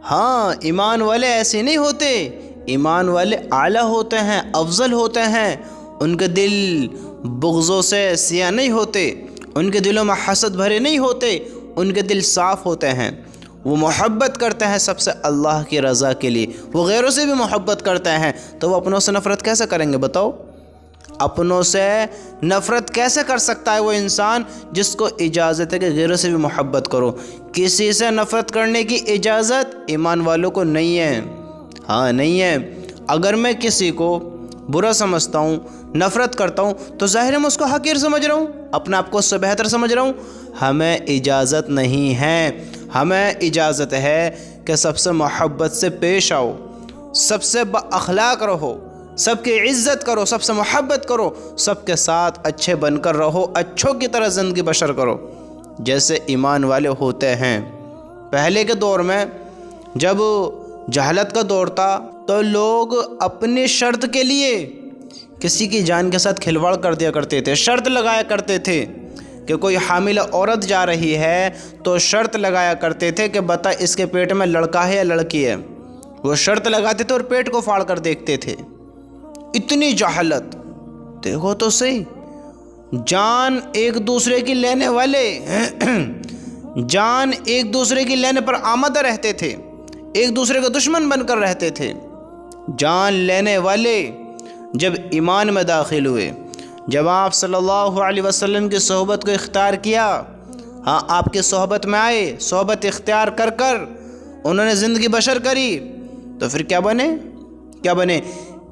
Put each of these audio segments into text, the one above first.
ہاں، ایمان والے ایسے نہیں ہوتے، ایمان والے اعلیٰ ہوتے ہیں، افضل ہوتے ہیں۔ ان کے دل بغضوں سے سیاہ نہیں ہوتے، ان کے دلوں میں حسد بھرے نہیں ہوتے، ان کے دل صاف ہوتے ہیں۔ وہ محبت کرتے ہیں سب سے اللہ کی رضا کے لیے، وہ غیروں سے بھی محبت کرتے ہیں، تو وہ اپنوں سے نفرت کیسے کریں گے بتاؤ؟ اپنوں سے نفرت کیسے کر سکتا ہے وہ انسان جس کو اجازت ہے کہ غیروں سے بھی محبت کرو؟ کسی سے نفرت کرنے کی اجازت ایمان والوں کو نہیں ہے، ہاں نہیں ہے۔ اگر میں کسی کو برا سمجھتا ہوں، نفرت کرتا ہوں، تو ظاہر ہے میں اس کو حقیر سمجھ رہا ہوں، اپنے آپ کو اس سے بہتر سمجھ رہا ہوں۔ ہمیں اجازت نہیں ہے، ہمیں اجازت ہے کہ سب سے محبت سے پیش آؤ، سب سے با اخلاق رہو، سب کی عزت کرو، سب سے محبت کرو، سب کے ساتھ اچھے بن کر رہو، اچھوں کی طرح زندگی بسر کرو جیسے ایمان والے ہوتے ہیں۔ پہلے کے دور میں جب جہالت کا دور تھا تو لوگ اپنی شرط کے لیے کسی کی جان کے ساتھ کھلواڑ کر دیا کرتے تھے، شرط لگایا کرتے تھے کہ کوئی حاملہ عورت جا رہی ہے تو شرط لگایا کرتے تھے کہ بتا اس کے پیٹ میں لڑکا ہے یا لڑکی ہے۔ وہ شرط لگاتے تھے اور پیٹ کو پھاڑ کر دیکھتے تھے۔ اتنی جہالت، دیکھو تو صحیح، جان ایک دوسرے کی لینے والے جان ایک دوسرے کی لینے پر آمادہ رہتے تھے، ایک دوسرے کے دشمن بن کر رہتے تھے۔ جان لینے والے جب ایمان میں داخل ہوئے، جب آپ صلی اللہ علیہ وسلم کی صحبت کو اختیار کیا، ہاں آپ کی صحبت میں آئے، صحبت اختیار کر کر انہوں نے زندگی بسر کری، تو پھر کیا بنے؟ کیا بنے؟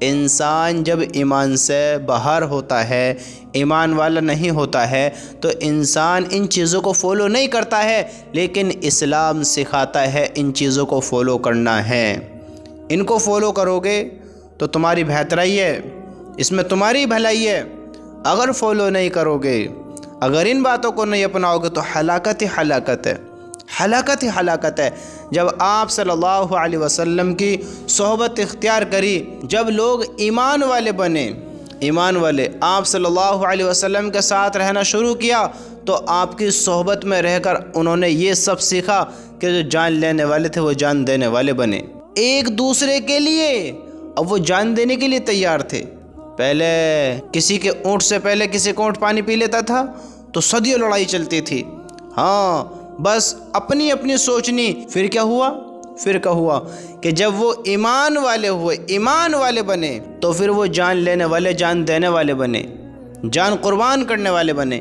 انسان جب ایمان سے باہر ہوتا ہے، ایمان والا نہیں ہوتا ہے، تو انسان ان چیزوں کو فالو نہیں کرتا ہے، لیکن اسلام سکھاتا ہے ان چیزوں کو فالو کرنا ہے۔ ان کو فالو کرو گے تو تمہاری بہترائی ہے، اس میں تمہاری بھلائی ہے۔ اگر فالو نہیں کرو گے، اگر ان باتوں کو نہیں اپناؤ گے تو ہلاکت ہی ہلاکت ہے، ہلاکت ہی ہلاکت ہے۔ جب آپ صلی اللہ علیہ وسلم کی صحبت اختیار کری، جب لوگ ایمان والے بنے، ایمان والے آپ صلی اللہ علیہ وسلم کے ساتھ رہنا شروع کیا، تو آپ کی صحبت میں رہ کر انہوں نے یہ سب سیکھا کہ جو جان لینے والے تھے وہ جان دینے والے بنے، ایک دوسرے کے لیے۔ اب وہ جان دینے کے لیے تیار تھے۔ پہلے کسی کے اونٹ سے پہلے کسی کا اونٹ پانی پی لیتا تھا تو صدیوں لڑائی چلتی تھی، ہاں بس اپنی اپنی سوچنی۔ پھر کیا ہوا؟ پھر کیا ہوا کہ جب وہ ایمان والے ہوئے، ایمان والے بنے، تو پھر وہ جان لینے والے، جان دینے والے بنے، جان قربان کرنے والے بنے۔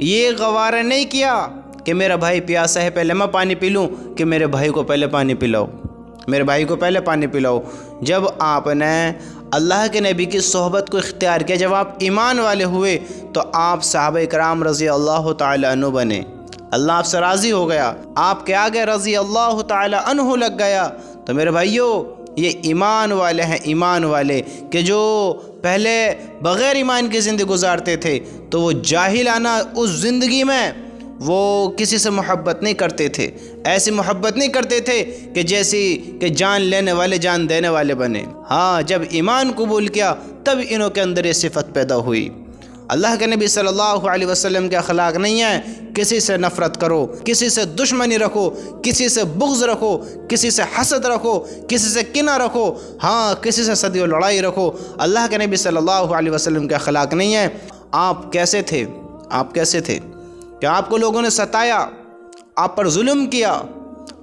یہ گوارا نہیں کیا کہ میرا بھائی پیاسا ہے پہلے میں پانی پی لوں، کہ میرے بھائی کو پہلے پانی پلاؤ، میرے بھائی کو پہلے پانی پلاؤ۔ جب آپ نے اللہ کے نبی کی صحبت کو اختیار کیا، جب آپ ایمان والے ہوئے، تو آپ صحابہ کرام رضی اللہ تعالی عنہ بنے، اللہ آپ سے راضی ہو گیا، آپ کے آگے رضی اللہ تعالی عنہ لگ گیا۔ تو میرے بھائیوں، یہ ایمان والے ہیں، ایمان والے کہ جو پہلے بغیر ایمان کی زندگی گزارتے تھے، تو وہ جاہلانہ اس زندگی میں وہ کسی سے محبت نہیں کرتے تھے، ایسی محبت نہیں کرتے تھے کہ جیسی کہ جان لینے والے جان دینے والے بنے۔ ہاں جب ایمان قبول کیا تب انہوں کے اندر یہ صفت پیدا ہوئی۔ اللہ کے نبی صلی اللہ علیہ وسلم کے اخلاق نہیں ہے کسی سے نفرت کرو، کسی سے دشمنی رکھو، کسی سے بغض رکھو، کسی سے حسد رکھو، کسی سے کینہ رکھو، ہاں کسی سے صدیوں لڑائی رکھو۔ اللہ کے نبی صلی اللہ علیہ وسلم کے اخلاق نہیں ہے۔ آپ کیسے تھے؟ آپ کیسے تھے کہ آپ کو لوگوں نے ستایا، آپ پر ظلم کیا،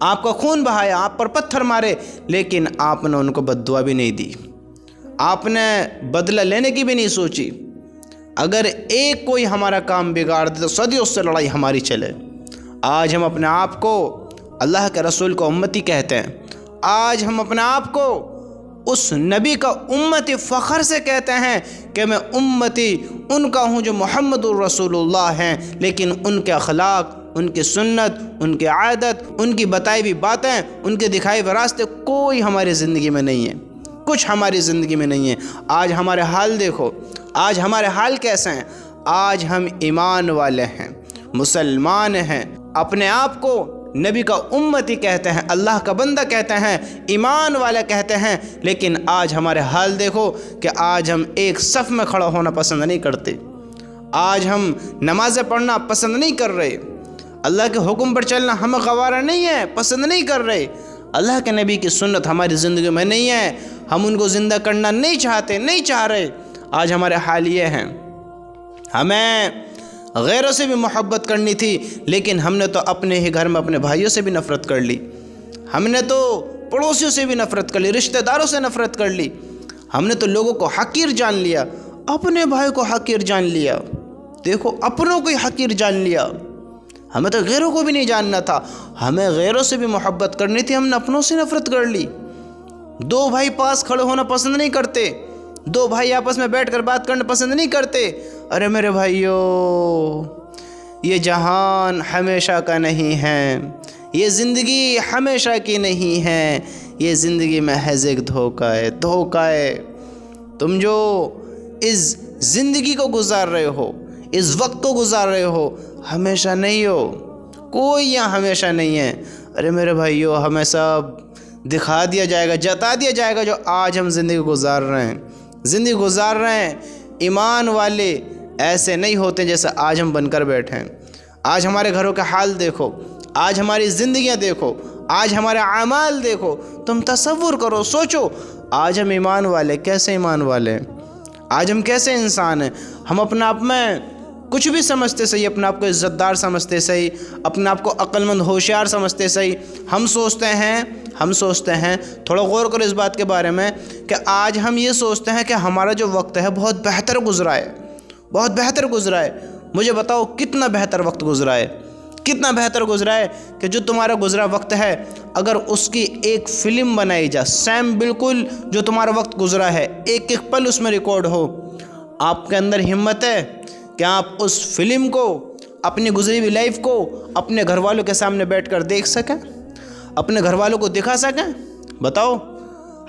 آپ کا خون بہایا، آپ پر پتھر مارے، لیکن آپ نے ان کو بد دعا بھی نہیں دی، آپ نے بدلہ لینے کی بھی نہیں سوچی۔ اگر ایک کوئی ہمارا کام بگاڑ دے تو صدیوں اس سے لڑائی ہماری چلے۔ آج ہم اپنے آپ کو اللہ کے رسول کو امتی کہتے ہیں، آج ہم اپنے آپ کو اس نبی کا امتی فخر سے کہتے ہیں کہ میں امتی ان کا ہوں جو محمد الرسول اللہ ہیں، لیکن ان کے اخلاق، ان کی سنت، ان کی عادت، ان کی بتائی ہوئی باتیں، ان کے دکھائے ہوئے راستے کوئی ہماری زندگی میں نہیں ہے، کچھ ہماری زندگی میں نہیں ہے۔ آج ہمارے حال دیکھو، آج ہمارے حال کیسے ہیں؟ آج ہم ایمان والے ہیں، مسلمان ہیں، اپنے آپ کو نبی کا امتی کہتے ہیں، اللہ کا بندہ کہتے ہیں، ایمان والا کہتے ہیں، لیکن آج ہمارے حال دیکھو کہ آج ہم ایک صف میں کھڑا ہونا پسند نہیں کرتے، آج ہم نمازیں پڑھنا پسند نہیں کر رہے، اللہ کے حکم پر چلنا ہمیں گوارا نہیں ہے، پسند نہیں کر رہے۔ اللہ کے نبی کی سنت ہماری زندگی میں نہیں ہے، ہم ان کو زندہ کرنا نہیں چاہتے، نہیں چاہ رہے۔ آج ہمارے حال یہ ہیں، ہمیں غیروں سے بھی محبت کرنی تھی، لیکن ہم نے تو اپنے ہی گھر میں اپنے بھائیوں سے بھی نفرت کر لی، ہم نے تو پڑوسیوں سے بھی نفرت کر لی، رشتہ داروں سے نفرت کر لی، ہم نے تو لوگوں کو حقیر جان لیا، اپنے بھائی کو حقیر جان لیا، دیکھو اپنوں کو ہی حقیر جان لیا۔ ہمیں تو غیروں کو بھی نہیں جاننا تھا، ہمیں غیروں سے بھی محبت کرنی تھی، ہم نے اپنوں سے نفرت کر لی۔ دو بھائی پاس کھڑے ہونا پسند نہیں کرتے، دو بھائی آپس میں بیٹھ کر بات کرنا پسند نہیں کرتے۔ ارے میرے بھائیو، یہ جہان ہمیشہ کا نہیں ہے، یہ زندگی ہمیشہ کی نہیں ہے، یہ زندگی محض ایک دھوکہ ہے، دھوکہ ہے۔ تم جو اس زندگی کو گزار رہے ہو، اس وقت کو گزار رہے ہو، ہمیشہ نہیں ہو، کوئی یہاں ہمیشہ نہیں ہے۔ ارے میرے بھائیو، ہمیں سب دکھا دیا جائے گا، جتا دیا جائے گا جو آج ہم زندگی گزار رہے ہیں، زندگی گزار رہے ہیں۔ ایمان والے ایسے نہیں ہوتے جیسے آج ہم بن کر بیٹھے ہیں۔ آج ہمارے گھروں کا حال دیکھو، آج ہماری زندگیاں دیکھو، آج ہمارے اعمال دیکھو، تم تصور کرو، سوچو آج ہم ایمان والے کیسے ایمان والے ہیں، آج ہم کیسے انسان ہیں۔ ہم اپنے آپ میں کچھ بھی سمجھتے صحیح، اپنے آپ کو عزت دار سمجھتے صحیح، اپنے آپ کو عقل مند ہوشیار سمجھتے صحیح، ہم سوچتے ہیں تھوڑا غور کرو اس بات کے بارے میں کہ آج ہم یہ سوچتے ہیں کہ ہمارا جو وقت ہے بہت بہتر گزرا ہے، بہت بہتر گزرا ہے۔ مجھے بتاؤ کتنا بہتر وقت گزرا ہے، کتنا بہتر گزرا ہے کہ جو تمہارا گزرا وقت ہے اگر اس کی ایک فلم بنائی جائے، سیم بالکل جو تمہارا وقت گزرا ہے ایک ایک پل اس میں ریکارڈ ہو، آپ کے اندر ہمت ہے کہ آپ اس فلم کو، اپنی گزری ہوئی لائف کو اپنے گھر والوں کے سامنے بیٹھ کر دیکھ سکیں، اپنے گھر والوں کو دکھا سکیں؟ بتاؤ۔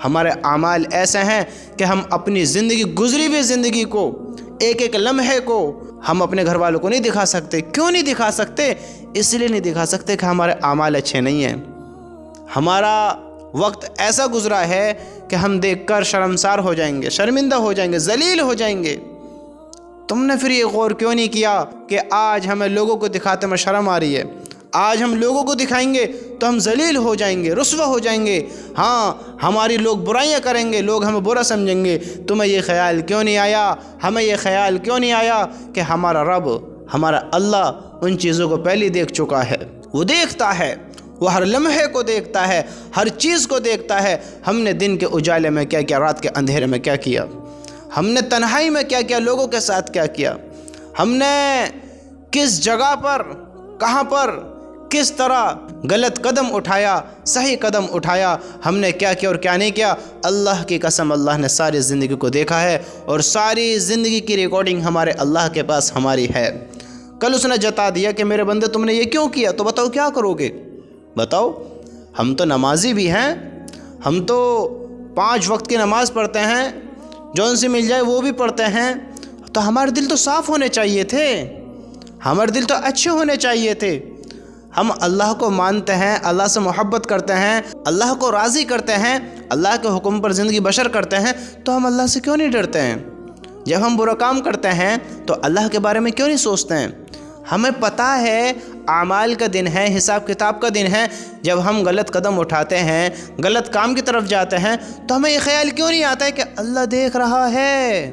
ہمارے اعمال ایسے ہیں کہ ہم اپنی زندگی، گزری ہوئی زندگی کو، ایک ایک لمحے کو ہم اپنے گھر والوں کو نہیں دکھا سکتے۔ کیوں نہیں دکھا سکتے؟ اس لیے نہیں دکھا سکتے کہ ہمارے اعمال اچھے نہیں ہیں، ہمارا وقت ایسا گزرا ہے کہ ہم دیکھ کر شرمسار ہو جائیں گے، شرمندہ ہو جائیں گے، ذلیل ہو جائیں گے۔ تم نے پھر یہ غور کیوں نہیں کیا کہ آج ہمیں لوگوں کو دکھاتے میں شرم آ رہی ہے، آج ہم لوگوں کو دکھائیں گے تو ہم ذلیل ہو جائیں گے، رسوا ہو جائیں گے، ہاں ہماری لوگ برائیاں کریں گے، لوگ ہمیں برا سمجھیں گے۔ تمہیں یہ خیال کیوں نہیں آیا، ہمیں یہ خیال کیوں نہیں آیا کہ ہمارا رب، ہمارا اللہ ان چیزوں کو پہلے دیکھ چکا ہے، وہ دیکھتا ہے، وہ ہر لمحے کو دیکھتا ہے، ہر چیز کو دیکھتا ہے۔ ہم نے دن کے اجالے میں کیا کیا، رات کے اندھیرے میں کیا کیا، ہم نے تنہائی میں کیا کیا، لوگوں کے ساتھ کیا کیا، ہم نے کس جگہ پر، کہاں پر، کس طرح غلط قدم اٹھایا، صحیح قدم اٹھایا، ہم نے کیا کیا اور کیا نہیں کیا۔ اللہ کی قسم، اللہ نے ساری زندگی کو دیکھا ہے اور ساری زندگی کی ریکارڈنگ ہمارے اللہ کے پاس ہماری ہے۔ کل اس نے جتا دیا کہ میرے بندے تم نے یہ کیوں کیا، تو بتاؤ کیا کرو گے؟ بتاؤ، ہم تو نمازی بھی ہیں، ہم تو 5 وقت کی نماز پڑھتے ہیں، جون سی مل جائے وہ بھی پڑھتے ہیں، تو ہمارے دل تو صاف ہونے چاہیے تھے، ہمارے دل تو اچھے ہونے چاہیے تھے۔ ہم اللہ کو مانتے ہیں، اللہ سے محبت کرتے ہیں، اللہ کو راضی کرتے ہیں، اللہ کے حکم پر زندگی بسر کرتے ہیں، تو ہم اللہ سے کیوں نہیں ڈرتے ہیں؟ جب ہم برا کام کرتے ہیں تو اللہ کے بارے میں کیوں نہیں سوچتے ہیں؟ ہمیں پتہ ہے اعمال کا دن ہے، حساب کتاب کا دن ہے، جب ہم غلط قدم اٹھاتے ہیں، غلط کام کی طرف جاتے ہیں تو ہمیں یہ خیال کیوں نہیں آتا ہے کہ اللہ دیکھ رہا ہے؟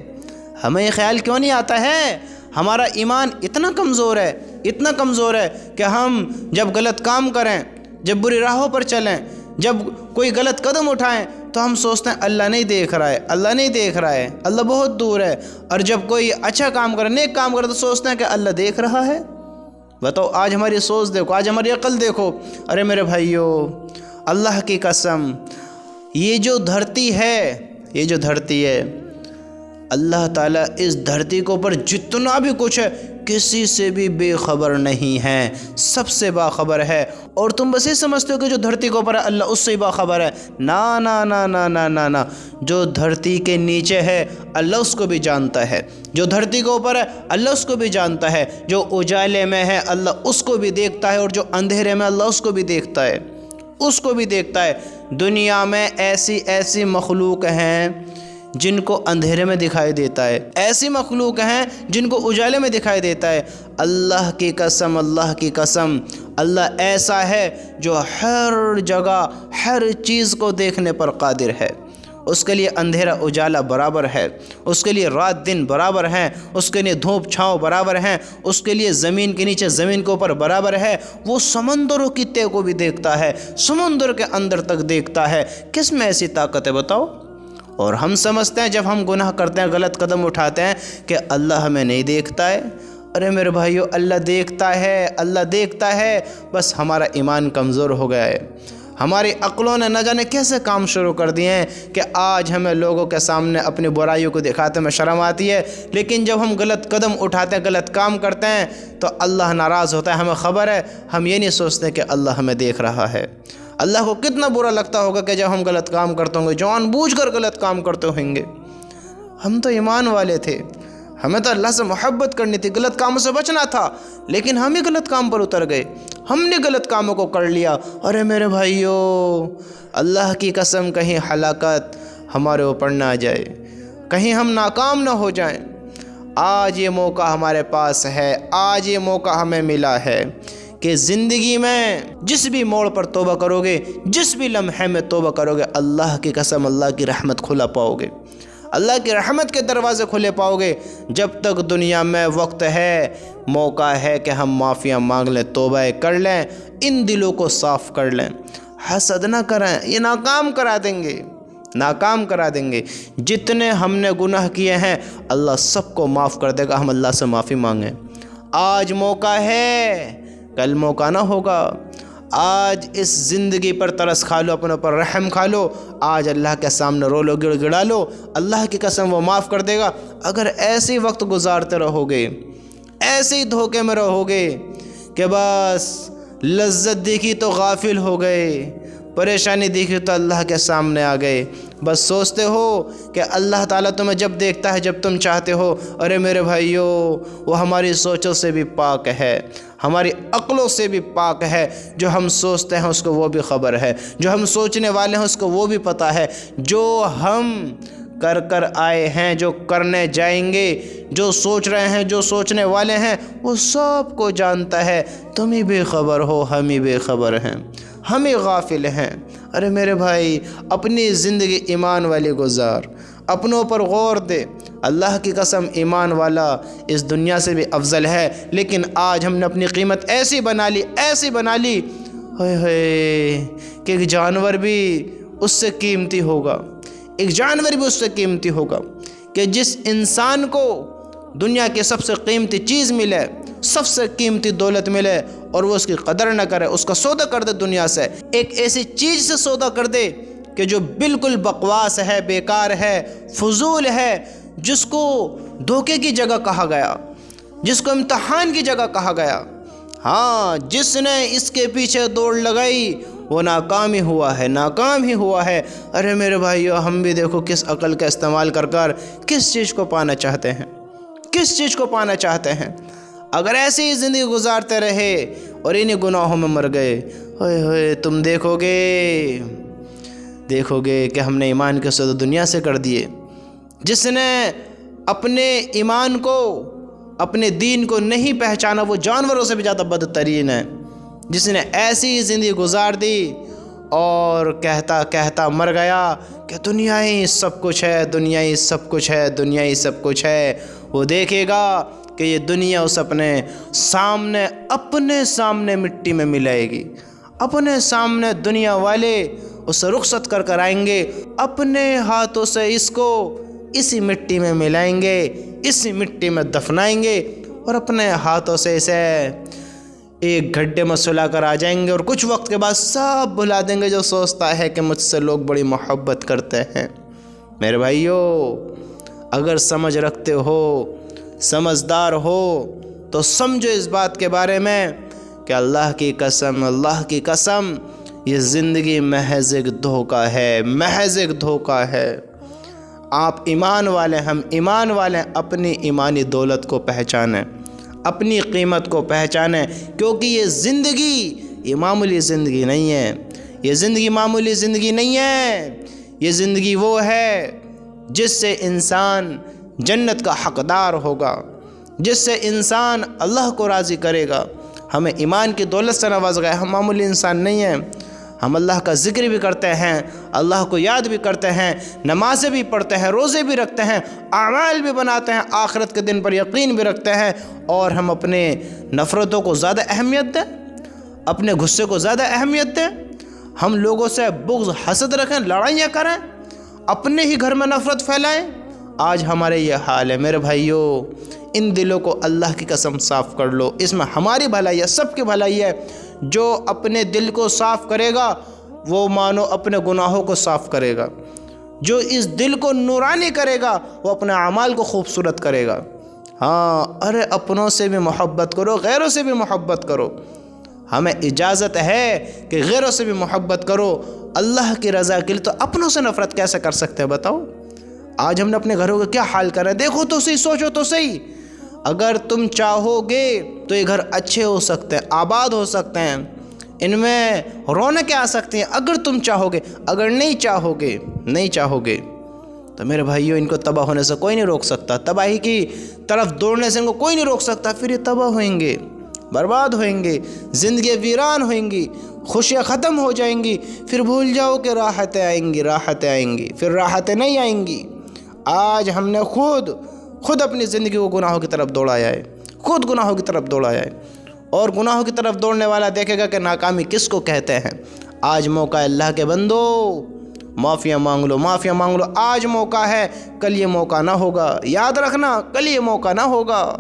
ہمیں یہ خیال کیوں نہیں آتا ہے؟ ہمارا ایمان اتنا کمزور ہے، اتنا کمزور ہے کہ ہم جب غلط کام کریں، جب بری راہوں پر چلیں، جب کوئی غلط قدم اٹھائیں تو ہم سوچتے ہیں اللہ نہیں دیکھ رہا ہے، اللہ نہیں دیکھ رہا ہے، اللہ بہت دور ہے، اور جب کوئی اچھا کام کرے، نیک کام کرے تو سوچتے ہیں کہ اللہ دیکھ رہا ہے۔ بتاؤ آج ہماری سوچ دیکھو، آج ہماری عقل دیکھو۔ ارے میرے بھائیو، اللہ کی قسم، یہ جو دھرتی ہے اللہ تعالیٰ اس دھرتی کے اوپر جتنا بھی کچھ ہے کسی سے بھی بے خبر نہیں ہے، سب سے باخبر ہے۔ اور تم بس یہ سمجھتے ہو کہ جو دھرتی کے اوپر ہے اللہ اس سے باخبر ہے۔ نا نا نا نا نا نا نا، جو دھرتی کے نیچے ہے اللہ اس کو بھی جانتا ہے، جو دھرتی کے اوپر ہے اللہ اس کو بھی جانتا ہے، جو اجالے میں ہے اللہ اس کو بھی دیکھتا ہے، اور جو اندھیرے میں اللہ اس کو بھی دیکھتا ہے، اس کو بھی دیکھتا ہے۔ دنیا میں ایسی مخلوق ہیں جن کو اندھیرے میں دکھائی دیتا ہے، ایسی مخلوق ہیں جن کو اجالے میں دکھائی دیتا ہے۔ اللہ کی قسم، اللہ کی قسم، اللہ ایسا ہے جو ہر جگہ ہر چیز کو دیکھنے پر قادر ہے۔ اس کے لیے اندھیرا اجالا برابر ہے، اس کے لیے رات دن برابر ہیں، اس کے لیے دھوپ چھاؤں برابر ہیں، اس کے لیے زمین کے نیچے زمین کے اوپر برابر ہے۔ وہ سمندروں کی تہ کو بھی دیکھتا ہے، سمندر کے اندر تک دیکھتا ہے۔ کس میں ایسی طاقت ہے بتاؤ؟ اور ہم سمجھتے ہیں جب ہم گناہ کرتے ہیں، غلط قدم اٹھاتے ہیں کہ اللہ ہمیں نہیں دیکھتا ہے۔ ارے میرے بھائیو، اللہ دیکھتا ہے، اللہ دیکھتا ہے، بس ہمارا ایمان کمزور ہو گیا ہے۔ ہماری عقلوں نے نہ جانے کیسے کام شروع کر دیے ہیں کہ آج ہمیں لوگوں کے سامنے اپنی برائیوں کو دکھاتے میں شرم آتی ہے، لیکن جب ہم غلط قدم اٹھاتے ہیں، غلط کام کرتے ہیں تو اللہ ناراض ہوتا ہے۔ ہمیں خبر ہے، ہم یہ نہیں سوچتے کہ اللہ ہمیں دیکھ رہا ہے۔ اللہ کو کتنا برا لگتا ہوگا کہ جب ہم غلط کام کرتے ہوں گے، جان بوجھ کر غلط کام کرتے ہوں گے۔ ہم تو ایمان والے تھے، ہمیں تو اللہ سے محبت کرنی تھی، غلط کاموں سے بچنا تھا، لیکن ہم ہی غلط کام پر اتر گئے، ہم نے غلط کاموں کو کر لیا۔ ارے میرے بھائیو، اللہ کی قسم کہیں ہلاکت ہمارے اوپر نہ آ جائے، کہیں ہم ناکام نہ ہو جائیں۔ آج یہ موقع ہمارے پاس ہے، آج یہ موقع ہمیں ملا ہے کہ زندگی میں جس بھی موڑ پر توبہ کرو گے، جس بھی لمحے میں توبہ کرو گے، اللہ کی قسم اللہ کی رحمت کھلا پاؤ گے، اللہ کی رحمت کے دروازے کھلے پاؤ گے۔ جب تک دنیا میں وقت ہے، موقع ہے کہ ہم معافیاں مانگ لیں، توبہ کر لیں، ان دلوں کو صاف کر لیں۔ حسد نہ کریں، یہ ناکام کرا دیں گے، ناکام کرا دیں گے۔ جتنے ہم نے گناہ کیے ہیں اللہ سب کو معاف کر دے گا، ہم اللہ سے معافی مانگیں۔ آج موقع ہے، کل موقع نہ ہوگا۔ آج اس زندگی پر ترس کھا لو، اپنے اوپر رحم کھا لو، آج اللہ کے سامنے رو لو، گڑ گڑا لو، اللہ کی قسم وہ معاف کر دے گا۔ اگر ایسے وقت گزارتے رہو گے، ایسے ہی دھوکے میں رہو گے کہ بس لذت دیکھی تو غافل ہو گئے، پریشانی دیکھی تو اللہ کے سامنے آ گئے، بس سوچتے ہو کہ اللہ تعالیٰ تمہیں جب دیکھتا ہے جب تم چاہتے ہو، ارے میرے بھائیو، وہ ہماری سوچوں سے بھی پاک ہے، ہماری عقلوں سے بھی پاک ہے۔ جو ہم سوچتے ہیں اس کو وہ بھی خبر ہے، جو ہم سوچنے والے ہیں اس کو وہ بھی پتہ ہے، جو ہم کر آئے ہیں، جو کرنے جائیں گے، جو سوچ رہے ہیں، جو سوچنے والے ہیں، وہ سب کو جانتا ہے۔ تم ہی بے خبر ہو، ہم ہی بے خبر ہیں، ہم ہی غافل ہیں۔ ارے میرے بھائی، اپنی زندگی ایمان والی گزار، اپنوں پر غور دے۔ اللہ کی قسم ایمان والا اس دنیا سے بھی افضل ہے، لیکن آج ہم نے اپنی قیمت ایسی بنا لی، ایسی بنا لی کہ ایک جانور بھی اس سے قیمتی ہوگا، ایک جانور بھی اس سے قیمتی ہوگا۔ کہ جس انسان کو دنیا کی سب سے قیمتی چیز ملے، سب سے قیمتی دولت ملے، اور وہ اس کی قدر نہ کرے، اس کا سودا کر دے دنیا سے، ایک ایسی چیز سے سودا کر دے کہ جو بالکل بکواس ہے، بیکار ہے، فضول ہے، جس کو دھوکے کی جگہ کہا گیا، جس کو امتحان کی جگہ کہا گیا۔ ہاں، جس نے اس کے پیچھے دوڑ لگائی وہ ناکام ہی ہوا ہے، ناکام ہی ہوا ہے۔ ارے میرے بھائیو، ہم بھی دیکھو کس عقل کا استعمال کر کس چیز کو پانا چاہتے ہیں، کس چیز کو پانا چاہتے ہیں۔ اگر ایسی ہی زندگی گزارتے رہے اور انہی گناہوں میں مر گئے، ہوئے تم دیکھو گے کہ ہم نے ایمان کے سودا دنیا سے کر دیے۔ جس نے اپنے ایمان کو، اپنے دین کو نہیں پہچانا، وہ جانوروں سے بھی زیادہ بدترین ہے۔ جس نے ایسی زندگی گزار دی اور کہتا مر گیا کہ دنیا ہی سب کچھ ہے، دنیا ہی سب کچھ ہے، دنیا ہی سب کچھ ہے، وہ دیکھے گا کہ یہ دنیا اس اپنے سامنے مٹی میں ملائے گی، اپنے سامنے دنیا والے اسے رخصت کر آئیں گے، اپنے ہاتھوں سے اس کو اسی مٹی میں ملائیں گے، اسی مٹی میں دفنائیں گے، اور اپنے ہاتھوں سے اسے ایک گڈھے میں سلا کر آ جائیں گے، اور کچھ وقت کے بعد سب بھلا دیں گے جو سوچتا ہے کہ مجھ سے لوگ بڑی محبت کرتے ہیں۔ میرے بھائیو، اگر سمجھ رکھتے ہو، سمجھدار ہو، تو سمجھو اس بات کے بارے میں کہ اللہ کی قسم یہ زندگی محض ایک دھوکہ ہے، محض ایک دھوکہ ہے۔ آپ ایمان والے، ہم ایمان والے، اپنی ایمانی دولت کو پہچانیں، اپنی قیمت کو پہچانیں، کیونکہ یہ زندگی یہ معمولی زندگی نہیں ہے، یہ زندگی معمولی زندگی نہیں ہے۔ یہ زندگی وہ ہے جس سے انسان جنت کا حقدار ہوگا، جس سے انسان اللہ کو راضی کرے گا۔ ہمیں ایمان کی دولت سے نواز گئے، ہم معمولی انسان نہیں ہیں، ہم اللہ کا ذکر بھی کرتے ہیں، اللہ کو یاد بھی کرتے ہیں، نمازیں بھی پڑھتے ہیں، روزے بھی رکھتے ہیں، اعمال بھی بناتے ہیں، آخرت کے دن پر یقین بھی رکھتے ہیں، اور ہم اپنے نفرتوں کو زیادہ اہمیت دیں، اپنے غصے کو زیادہ اہمیت دیں، ہم لوگوں سے بغض حسد رکھیں، لڑائیاں کریں، اپنے ہی گھر میں نفرت پھیلائیں۔ آج ہمارے یہ حال ہے۔ میرے بھائیوں، ان دلوں کو اللہ کی قسم صاف کر لو، اس میں ہماری بھلائی ہے، سب کی بھلائی ہے۔ جو اپنے دل کو صاف کرے گا وہ مانو اپنے گناہوں کو صاف کرے گا، جو اس دل کو نورانی کرے گا وہ اپنے اعمال کو خوبصورت کرے گا۔ ہاں، ارے اپنوں سے بھی محبت کرو، غیروں سے بھی محبت کرو۔ ہمیں اجازت ہے کہ غیروں سے بھی محبت کرو، اللہ کی رضا کے لیے۔ تو اپنوں سے نفرت کیسے کر سکتے ہیں بتاؤ؟ آج ہم نے اپنے گھروں کا کیا حال کرا ہے، دیکھو تو صحیح، سوچو تو صحیح۔ اگر تم چاہو گے تو یہ گھر اچھے ہو سکتے ہیں، آباد ہو سکتے ہیں، ان میں رونقیں آ سکتی ہیں اگر تم چاہو گے۔ اگر نہیں چاہو گے تو میرے بھائیوں، ان کو تباہ ہونے سے کوئی نہیں روک سکتا، تباہی کی طرف دوڑنے سے ان کو کوئی نہیں روک سکتا۔ پھر یہ تباہ ہوئیں گے، برباد ہوئیں گے، زندگی ویران ہوئیں گی، خوشیاں ختم ہو جائیں گی، پھر بھول جاؤ کہ راحتیں آئیں گی، پھر راحتیں نہیں آئیں گی۔ آج ہم نے خود اپنی زندگی کو گناہوں کی طرف دوڑایا ہے، اور گناہوں کی طرف دوڑنے والا دیکھے گا کہ ناکامی کس کو کہتے ہیں۔ آج موقع ہے اللہ کے بندو، معافیاں مانگ لو، آج موقع ہے، کل یہ موقع نہ ہوگا، یاد رکھنا کل یہ موقع نہ ہوگا۔